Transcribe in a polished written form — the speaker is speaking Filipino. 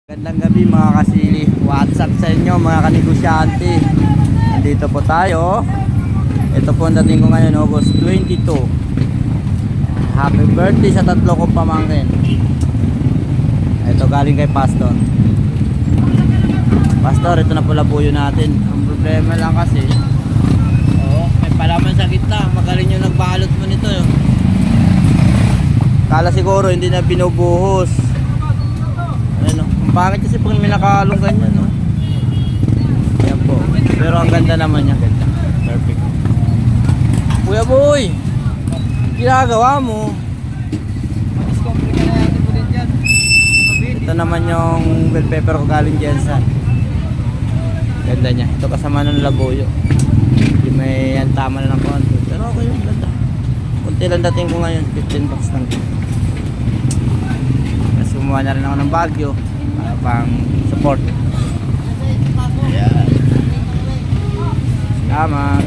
Gandang gabi mga kasili. What's up sa inyo mga kanegosyante? Nandito po tayo. Ito po ang dating ko ngayon, August 22. Happy birthday sa tatlo kong pamangkin. Ito galing kay Pastor. Pastor, ito na pula buyo natin. Ang problema lang kasi, may palaman sa gitna. Magaling yung nagbalot mo nito. Kala siguro hindi na binubuhos. Ano? Pangit kasi pag may nakalong ganyan, no? Yan po. Pero ang ganda naman niya. Perfect. Kuya boy, ginagawa mo. Ito naman yung bell pepper ko galing Jensen. Ganda niya. Ito kasama ng labuyo. Hindi may yan, tama na ng konti. Pero okay yung ganda. Kunti lang dating ko ngayon. 15 bucks lang. Mas gumawa na rin ako ng Baguio. Pang support. Ayan. Salamat.